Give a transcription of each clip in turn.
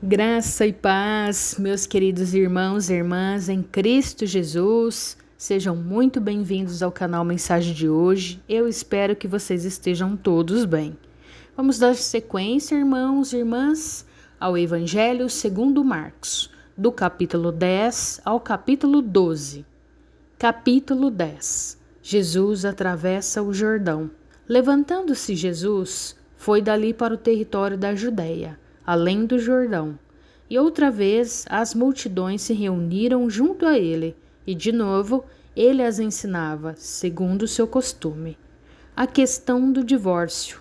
Graça e paz, meus queridos irmãos e irmãs em Cristo Jesus, sejam muito bem-vindos ao canal Mensagem de hoje. Eu espero que vocês estejam todos bem. Vamos dar sequência, irmãos e irmãs, ao Evangelho segundo Marcos, do capítulo 10 ao capítulo 12. Capítulo 10. Jesus atravessa o Jordão. Levantando-se Jesus, foi dali para o território da Judéia, além do Jordão. E outra vez as multidões se reuniram junto a ele, e de novo ele as ensinava, segundo o seu costume, a questão do divórcio.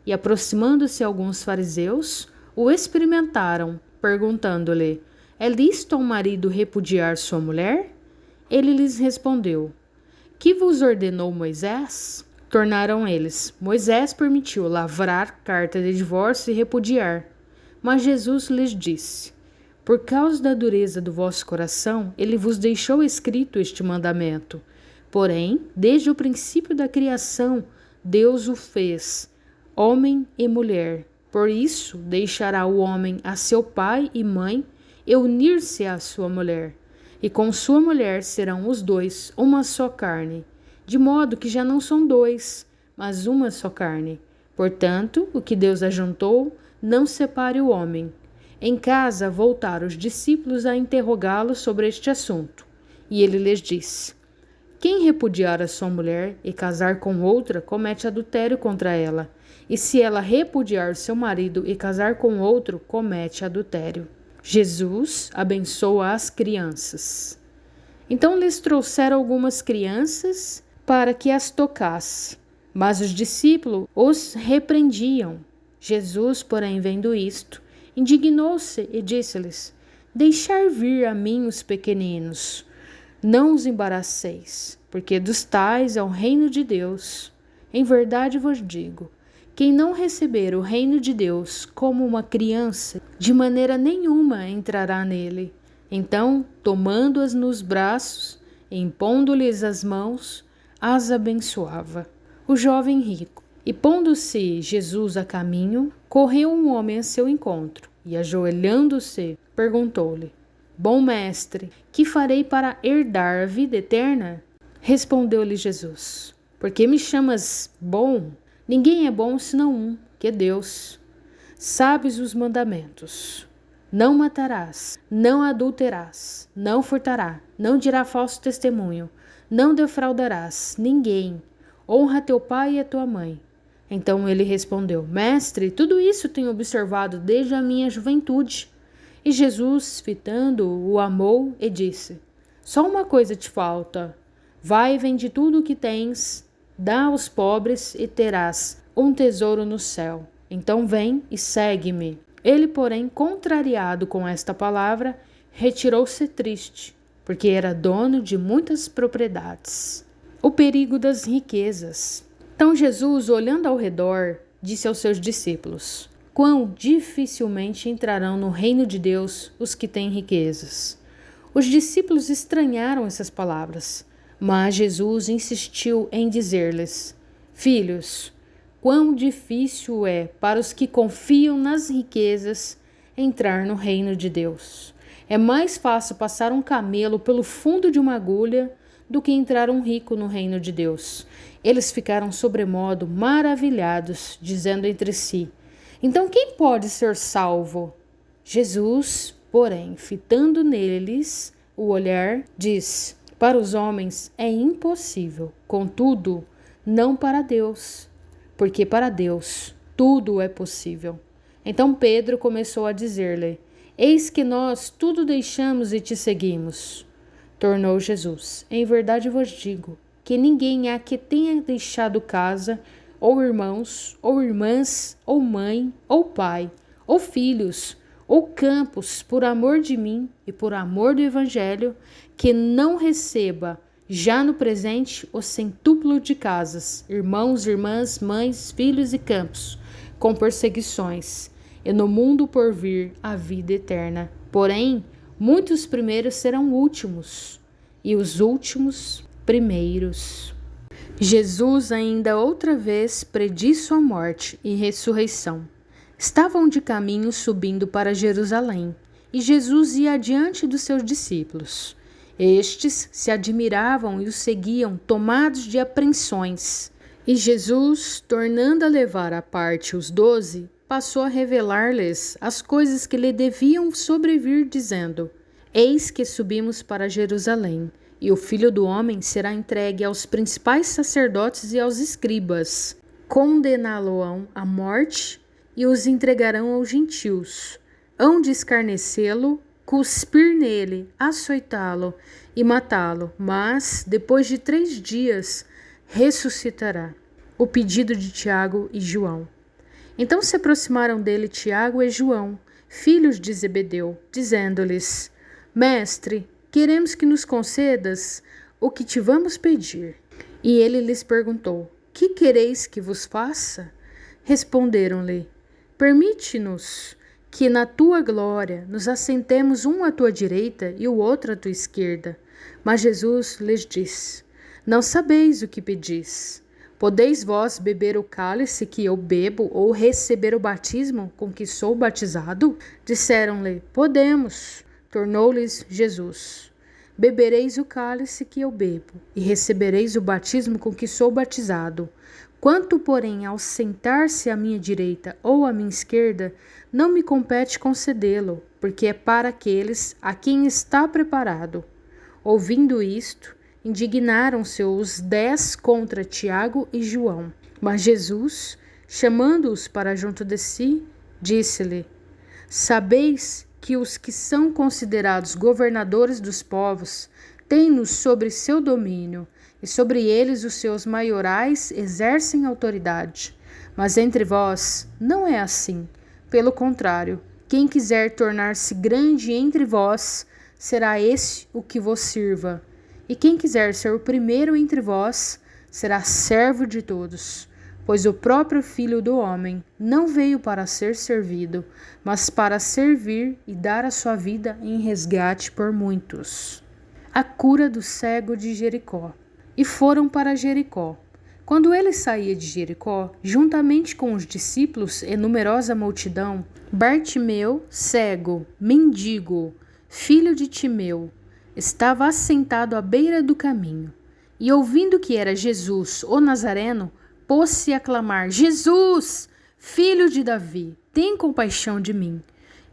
E aproximando-se alguns fariseus, o experimentaram, perguntando-lhe: é lícito ao marido repudiar sua mulher? Ele lhes respondeu: que vos ordenou Moisés? Tornaram eles: Moisés permitiu lavrar carta de divórcio e repudiar. Mas Jesus lhes disse: por causa da dureza do vosso coração, ele vos deixou escrito este mandamento. Porém, desde o princípio da criação, Deus o fez, homem e mulher. Por isso, deixará o homem a seu pai e mãe e unir-se à sua mulher. E com sua mulher serão os dois uma só carne. De modo que já não são dois, mas uma só carne. Portanto, o que Deus ajuntou, não separe o homem. Em casa voltaram os discípulos a interrogá-lo sobre este assunto. E ele lhes disse: quem repudiar a sua mulher e casar com outra, comete adultério contra ela. E se ela repudiar seu marido e casar com outro, comete adultério. Jesus abençoa as crianças. Então lhes trouxeram algumas crianças para que as tocasse. Mas os discípulos os repreendiam. Jesus, porém, vendo isto, indignou-se e disse-lhes: deixai vir a mim os pequeninos, não os embaraceis, porque dos tais é o reino de Deus. Em verdade vos digo, quem não receber o reino de Deus como uma criança, de maneira nenhuma entrará nele. Então, tomando-as nos braços, e impondo-lhes as mãos, as abençoava. O jovem rico. E pondo-se Jesus a caminho, correu um homem a seu encontro, e ajoelhando-se, perguntou-lhe: bom mestre, que farei para herdar a vida eterna? Respondeu-lhe Jesus: por que me chamas bom? Ninguém é bom senão um, que é Deus. Sabes os mandamentos: não matarás, não adulterarás, não furtarás, não dirá falso testemunho, não defraudarás ninguém, honra teu pai e a tua mãe. Então ele respondeu: mestre, tudo isso tenho observado desde a minha juventude. E Jesus, fitando-o, o amou e disse: só uma coisa te falta. Vai e vende tudo o que tens, dá aos pobres e terás um tesouro no céu. Então vem e segue-me. Ele, porém, contrariado com esta palavra, retirou-se triste, porque era dono de muitas propriedades. O perigo das riquezas. Então Jesus, olhando ao redor, disse aos seus discípulos: quão dificilmente entrarão no reino de Deus os que têm riquezas. Os discípulos estranharam essas palavras, mas Jesus insistiu em dizer-lhes: filhos, quão difícil é para os que confiam nas riquezas entrar no reino de Deus. É mais fácil passar um camelo pelo fundo de uma agulha do que entrar um rico no reino de Deus. Eles ficaram sobremodo maravilhados, dizendo entre si: então quem pode ser salvo? Jesus, porém, fitando neles o olhar, diz: para os homens é impossível, contudo, não para Deus, porque para Deus tudo é possível. Então Pedro começou a dizer-lhe: eis que nós tudo deixamos e te seguimos. Tornou Jesus: em verdade vos digo, que ninguém há que tenha deixado casa, ou irmãos, ou irmãs, ou mãe, ou pai, ou filhos, ou campos, por amor de mim e por amor do Evangelho, que não receba, já no presente, o centúplo de casas, irmãos, irmãs, mães, filhos e campos, com perseguições, e no mundo por vir a vida eterna. Porém, muitos primeiros serão últimos, e os últimos primeiros. Jesus ainda outra vez prediz sua morte e ressurreição. Estavam de caminho subindo para Jerusalém, e Jesus ia adiante dos seus discípulos. Estes se admiravam e o seguiam, tomados de apreensões. E Jesus, tornando a levar à parte os 12, passou a revelar-lhes as coisas que lhe deviam sobrevir, dizendo: Eis que subimos para Jerusalém, e o Filho do Homem será entregue aos principais sacerdotes e aos escribas. Condená-lo-ão à morte e os entregarão aos gentios. Hão de escarnecê-lo, cuspir nele, açoitá-lo e matá-lo, mas, depois de 3 dias, ressuscitará. O pedido de Tiago e João. Então se aproximaram dele Tiago e João, filhos de Zebedeu, dizendo-lhes: Mestre, queremos que nos concedas o que te vamos pedir. E ele lhes perguntou: Que quereis que vos faça? Responderam-lhe: Permite-nos que na tua glória nos assentemos um à tua direita e o outro à tua esquerda. Mas Jesus lhes disse: Não sabeis o que pedis. Podeis vós beber o cálice que eu bebo ou receber o batismo com que sou batizado? Disseram-lhe: Podemos. Tornou-lhes Jesus: Bebereis o cálice que eu bebo e recebereis o batismo com que sou batizado. Quanto, porém, ao sentar-se à minha direita ou à minha esquerda, não me compete concedê-lo, porque é para aqueles a quem está preparado. Ouvindo isto, indignaram-se os 10 contra Tiago e João. Mas Jesus, chamando-os para junto de si, disse-lhe: Sabeis que os que são considerados governadores dos povos têm-nos sobre seu domínio, e sobre eles os seus maiorais exercem autoridade. Mas entre vós não é assim. Pelo contrário, quem quiser tornar-se grande entre vós, será esse o que vos sirva. E quem quiser ser o primeiro entre vós, será servo de todos. Pois o próprio Filho do Homem não veio para ser servido, mas para servir e dar a sua vida em resgate por muitos. A cura do cego de Jericó. E foram para Jericó. Quando ele saía de Jericó, juntamente com os discípulos e numerosa multidão, Bartimeu, cego, mendigo, filho de Timeu, estava assentado à beira do caminho. E ouvindo que era Jesus, o Nazareno, pôs-se a clamar: Jesus, filho de Davi, tem compaixão de mim.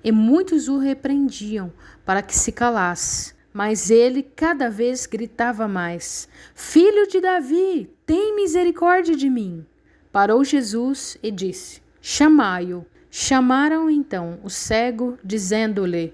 E muitos o repreendiam para que se calasse. Mas ele cada vez gritava mais: Filho de Davi, tem misericórdia de mim. Parou Jesus e disse: Chamai-o. Chamaram então o cego, dizendo-lhe: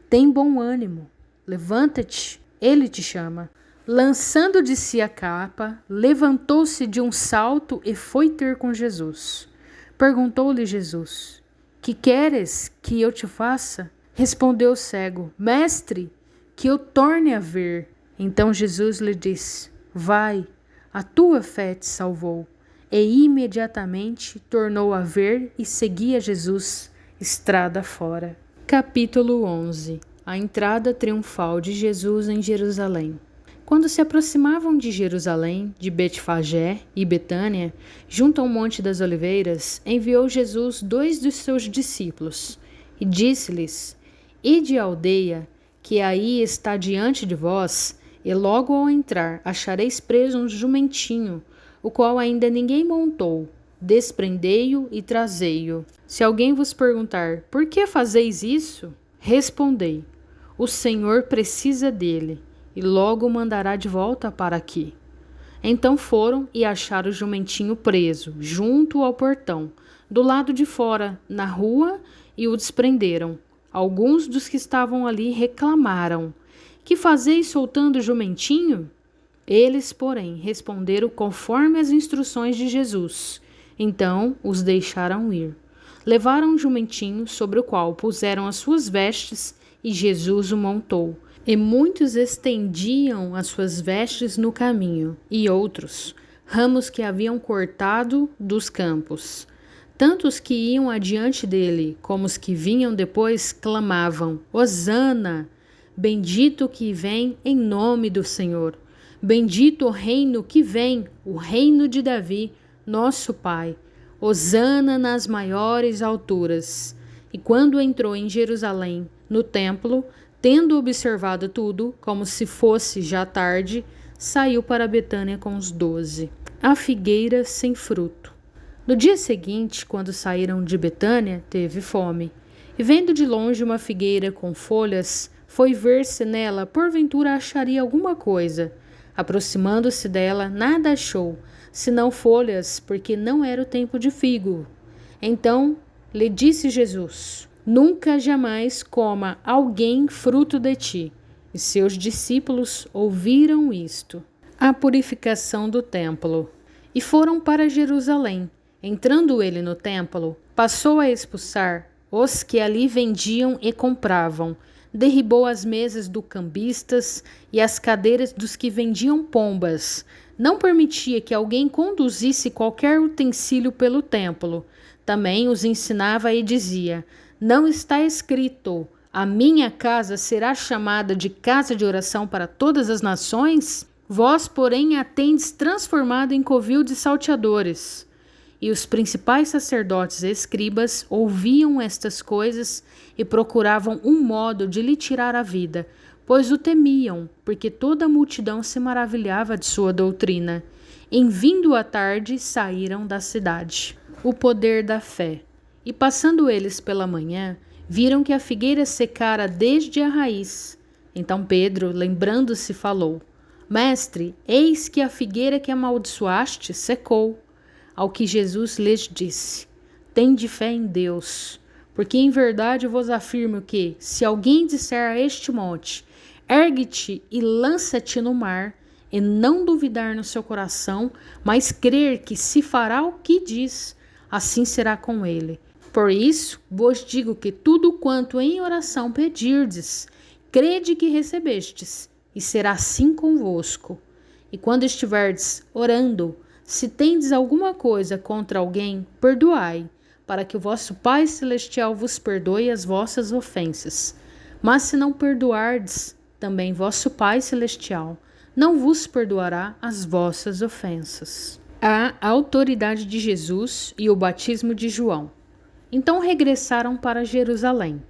Tem bom ânimo, levanta-te, ele te chama. Lançando de si a capa, levantou-se de um salto e foi ter com Jesus. Perguntou-lhe Jesus: Que queres que eu te faça? Respondeu o cego: Mestre, que eu torne a ver. Então Jesus lhe disse: Vai, a tua fé te salvou. E imediatamente tornou a ver e seguia Jesus estrada fora. Capítulo 11. A entrada triunfal de Jesus em Jerusalém. Quando se aproximavam de Jerusalém, de Betfagé e Betânia, junto ao Monte das Oliveiras, enviou Jesus 2 dos seus discípulos e disse-lhes: Ide à aldeia que aí está diante de vós, e logo ao entrar achareis preso um jumentinho, o qual ainda ninguém montou. Desprendei-o e trazei-o. Se alguém vos perguntar: Por que fazeis isso? Respondei: O Senhor precisa dele, e logo o mandará de volta para aqui. Então foram e acharam o jumentinho preso, junto ao portão, do lado de fora, na rua, e o desprenderam. Alguns dos que estavam ali reclamaram: Que fazeis soltando o jumentinho? Eles, porém, responderam conforme as instruções de Jesus. Então os deixaram ir. Levaram o jumentinho, sobre o qual puseram as suas vestes, e Jesus o montou. E muitos estendiam as suas vestes no caminho, e outros, ramos que haviam cortado dos campos. Tanto os que iam adiante dele, como os que vinham depois, clamavam: Hosana! Bendito o que vem em nome do Senhor. Bendito o reino que vem, o reino de Davi, nosso pai. Hosana nas maiores alturas. E quando entrou em Jerusalém, no templo, tendo observado tudo, como se fosse já tarde, saiu para Betânia com os 12. A figueira sem fruto. No dia seguinte, quando saíram de Betânia, teve fome. E vendo de longe uma figueira com folhas, foi ver se nela porventura acharia alguma coisa. Aproximando-se dela, nada achou, senão folhas, porque não era o tempo de figo. Então lhe disse Jesus: Nunca jamais coma alguém fruto de ti. E seus discípulos ouviram isto. A purificação do templo. E foram para Jerusalém. Entrando ele no templo, passou a expulsar os que ali vendiam e compravam. Derribou as mesas dos cambistas e as cadeiras dos que vendiam pombas. Não permitia que alguém conduzisse qualquer utensílio pelo templo. Também os ensinava e dizia: Não está escrito: a minha casa será chamada de casa de oração para todas as nações? Vós, porém, a tendes transformado em covil de salteadores. E os principais sacerdotes e escribas ouviam estas coisas e procuravam um modo de lhe tirar a vida, pois o temiam, porque toda a multidão se maravilhava de sua doutrina. Em vindo a tarde, saíram da cidade. O poder da fé. E passando eles pela manhã, viram que a figueira secara desde a raiz. Então Pedro, lembrando-se, falou: Mestre, eis que a figueira que amaldiçoaste secou. Ao que Jesus lhes disse: Tende fé em Deus, porque em verdade vos afirmo que, se alguém disser a este monte: Ergue-te e lança-te no mar, e não duvidar no seu coração, mas crer que se fará o que diz, assim será com ele. Por isso vos digo que tudo quanto em oração pedirdes, crede que recebestes, e será assim convosco. E quando estiverdes orando, se tendes alguma coisa contra alguém, perdoai, para que o vosso Pai Celestial vos perdoe as vossas ofensas. Mas se não perdoardes, também vosso Pai Celestial não vos perdoará as vossas ofensas. A autoridade de Jesus e o batismo de João. Então regressaram para Jerusalém,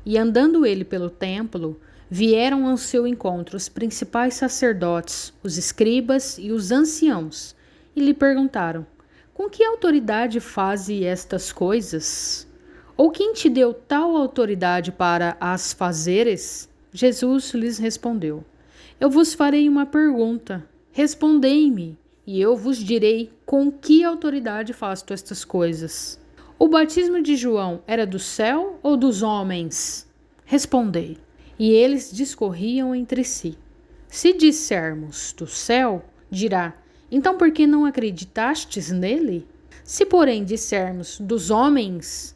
e andando ele pelo templo, vieram ao seu encontro os principais sacerdotes, os escribas e os anciãos, e lhe perguntaram: Com que autoridade faze estas coisas? Ou quem te deu tal autoridade para as fazeres? Jesus lhes respondeu: Eu vos farei uma pergunta. Respondei-me, e eu vos direi com que autoridade faço estas coisas. O batismo de João era do céu ou dos homens? Respondei. E eles discorriam entre si. Se dissermos do céu, dirá: Então por que não acreditastes nele? Se, porém, dissermos dos homens,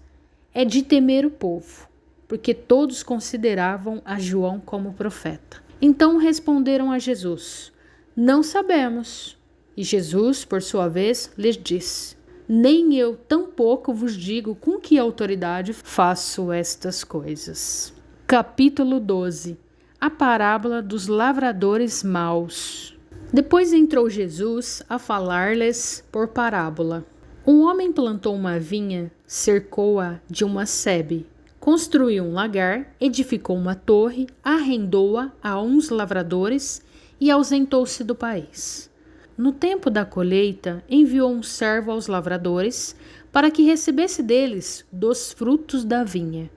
é de temer o povo, porque todos consideravam a João como profeta. Então responderam a Jesus: Não sabemos. E Jesus, por sua vez, lhes disse: Nem eu tampouco vos digo com que autoridade faço estas coisas. Capítulo 12. A parábola dos lavradores maus. Depois entrou Jesus a falar-lhes por parábola. Um homem plantou uma vinha, cercou-a de uma sebe, construiu um lagar, edificou uma torre, arrendou-a a uns lavradores e ausentou-se do país. No tempo da colheita, enviou um servo aos lavradores para que recebesse deles dos frutos da vinha.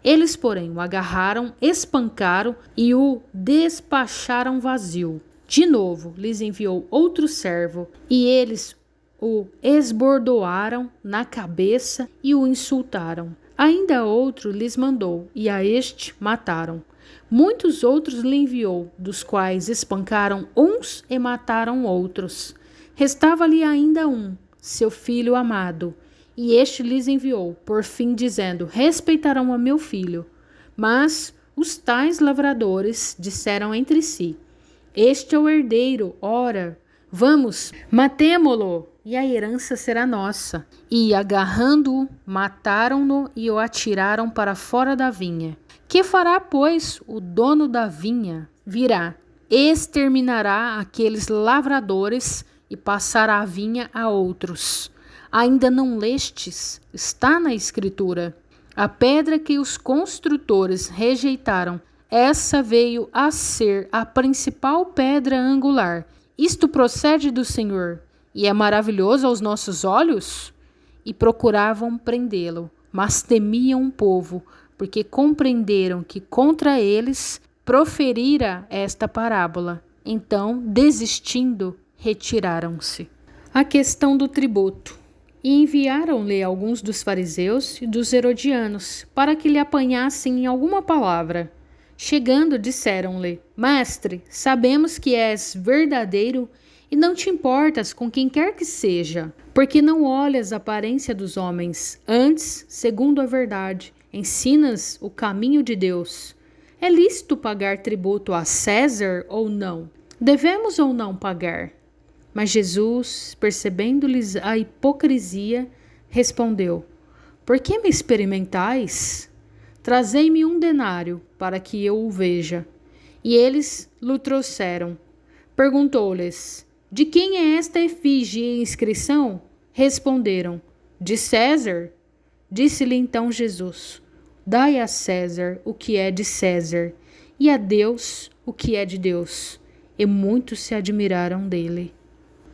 Eles, porém, o agarraram, espancaram e o despacharam vazio. De novo, lhes enviou outro servo, e eles o esbordoaram na cabeça e o insultaram. Ainda outro lhes mandou, e a este mataram. Muitos outros lhe enviou, dos quais espancaram uns e mataram outros. Restava-lhe ainda um, seu filho amado, e este lhes enviou, por fim, dizendo: Respeitarão a meu filho. Mas os tais lavradores disseram entre si: Este é o herdeiro, ora, vamos, matemo-lo, e a herança será nossa. E, agarrando-o, mataram-no e o atiraram para fora da vinha. Que fará, pois, o dono da vinha? Virá, exterminará aqueles lavradores e passará a vinha a outros. Ainda não lestes? Está na Escritura. A pedra que os construtores rejeitaram, essa veio a ser a principal pedra angular. Isto procede do Senhor, e é maravilhoso aos nossos olhos? E procuravam prendê-lo, mas temiam o povo, porque compreenderam que contra eles proferira esta parábola. Então, desistindo, retiraram-se. A questão do tributo. E enviaram-lhe alguns dos fariseus e dos herodianos, para que lhe apanhassem em alguma palavra. Chegando, disseram-lhe: Mestre, sabemos que és verdadeiro e não te importas com quem quer que seja, porque não olhas a aparência dos homens, antes, segundo a verdade, ensinas o caminho de Deus. É lícito pagar tributo a César ou não? Devemos ou não pagar? Mas Jesus, percebendo-lhes a hipocrisia, respondeu: Por que me experimentais? Trazei-me 1 denário, para que eu o veja. E eles lhe trouxeram. Perguntou-lhes: De quem é esta efígie e inscrição? Responderam: De César. Disse-lhe então Jesus: Dai a César o que é de César, e a Deus o que é de Deus. E muitos se admiraram dele.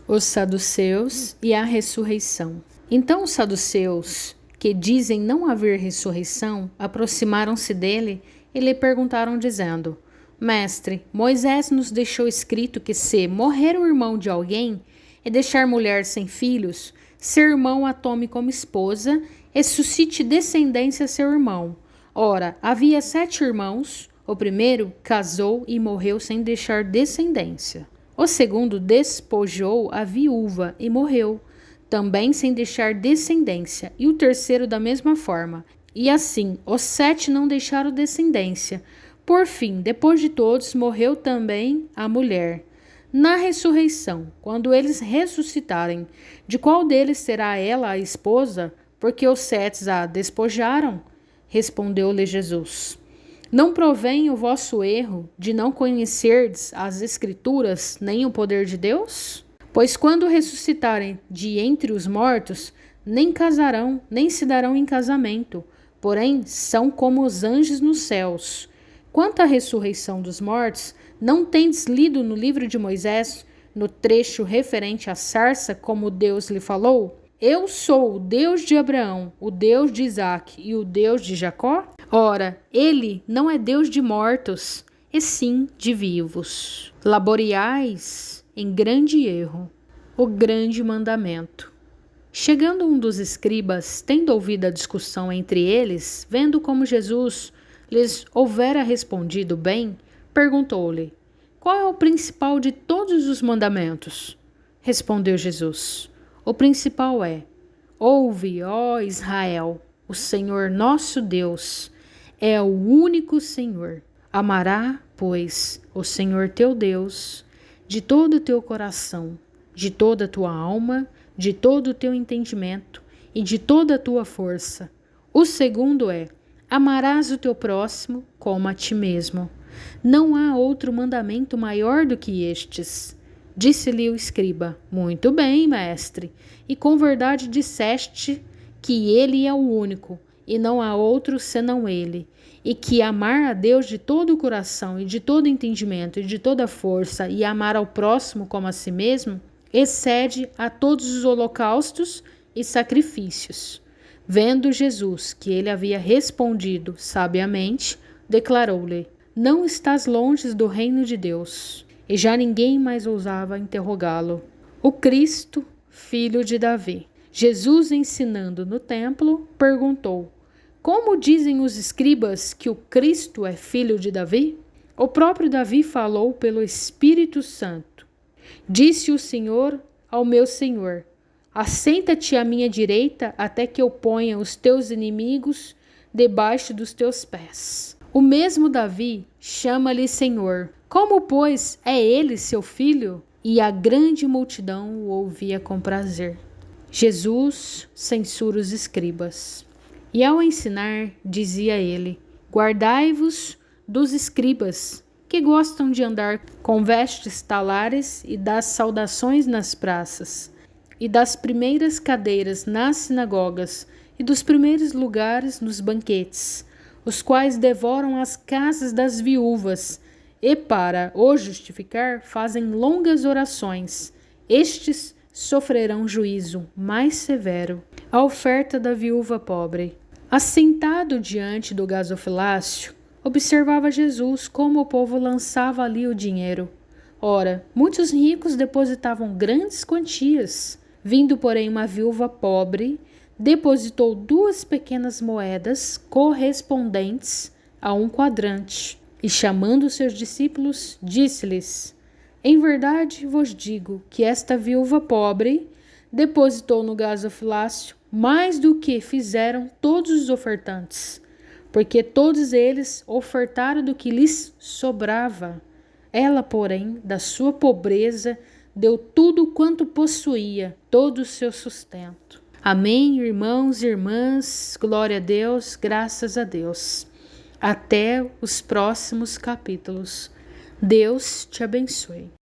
Os saduceus e a ressurreição. Então os saduceus, que dizem não haver ressurreição, aproximaram-se dele e lhe perguntaram, dizendo: Mestre, Moisés nos deixou escrito que se morrer o irmão de alguém e deixar mulher sem filhos, seu irmão a tome como esposa e suscite descendência a seu irmão. Ora, havia 7 irmãos, o primeiro casou e morreu sem deixar descendência. O segundo despojou a viúva e morreu, também sem deixar descendência, e o terceiro da mesma forma. E assim, os 7 não deixaram descendência. Por fim, depois de todos, morreu também a mulher. Na ressurreição, quando eles ressuscitarem, de qual deles será ela a esposa? Porque os 7 a despojaram? Respondeu-lhe Jesus: Não provém o vosso erro de não conhecerdes as Escrituras nem o poder de Deus? Pois quando ressuscitarem de entre os mortos, nem casarão, nem se darão em casamento, porém são como os anjos nos céus. Quanto à ressurreição dos mortos, não tendes lido no livro de Moisés, no trecho referente à sarça, como Deus lhe falou? Eu sou o Deus de Abraão, o Deus de Isaque e o Deus de Jacó? Ora, ele não é Deus de mortos, e sim de vivos. Laboreais em grande erro o grande mandamento. Chegando um dos escribas, tendo ouvido a discussão entre eles, vendo como Jesus lhes houvera respondido bem, perguntou-lhe: Qual é o principal de todos os mandamentos? Respondeu Jesus: O principal é: Ouve, ó Israel, o Senhor nosso Deus é o único Senhor. Amará, pois, o Senhor teu Deus de todo o teu coração, de toda a tua alma, de todo o teu entendimento e de toda a tua força. O segundo é: amarás o teu próximo como a ti mesmo. Não há outro mandamento maior do que estes. Disse-lhe o escriba: Muito bem, mestre, e com verdade disseste que ele é o único, e não há outro senão ele, e que amar a Deus de todo o coração e de todo o entendimento e de toda a força e amar ao próximo como a si mesmo, excede a todos os holocaustos e sacrifícios. Vendo Jesus que ele havia respondido sabiamente, declarou-lhe: Não estás longe do reino de Deus. E já ninguém mais ousava interrogá-lo. O Cristo, filho de Davi. Jesus, ensinando no templo, perguntou: Como dizem os escribas que o Cristo é filho de Davi? O próprio Davi falou pelo Espírito Santo. Disse o Senhor ao meu Senhor: Assenta-te à minha direita até que eu ponha os teus inimigos debaixo dos teus pés. O mesmo Davi chama-lhe Senhor. Como, pois, é ele seu filho? E a grande multidão o ouvia com prazer. Jesus censura os escribas. E ao ensinar, dizia ele: Guardai-vos dos escribas, que gostam de andar com vestes talares e das saudações nas praças, e das primeiras cadeiras nas sinagogas e dos primeiros lugares nos banquetes, os quais devoram as casas das viúvas e, para o justificar, fazem longas orações. Estes sofrerão juízo mais severo. A oferta da viúva pobre. Assentado diante do gasofilácio, observava Jesus como o povo lançava ali o dinheiro. Ora, muitos ricos depositavam grandes quantias. Vindo, porém, uma viúva pobre, depositou 2 pequenas moedas correspondentes a 1 quadrante. E chamando seus discípulos, disse-lhes: Em verdade vos digo que esta viúva pobre depositou no gasofilácio mais do que fizeram todos os ofertantes, porque todos eles ofertaram do que lhes sobrava. Ela, porém, da sua pobreza, deu tudo quanto possuía, todo o seu sustento. Amém, irmãos e irmãs, glória a Deus, graças a Deus. Até os próximos capítulos. Deus te abençoe.